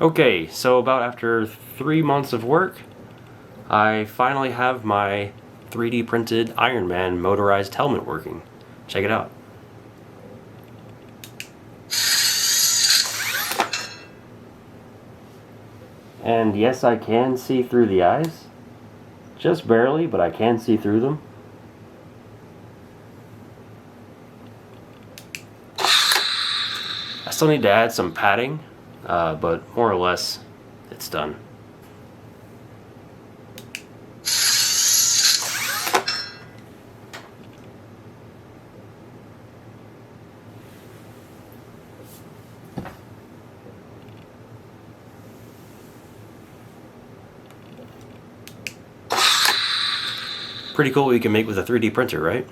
Okay, so about after 3 months of work, I finally have my 3D printed Ironman motorized helmet working. Check it out. And yes, I can see through the eyes. Just barely, but I can see through them. I still need to add some padding, but more or less, it's done. Pretty cool what you can make with a 3D printer, right?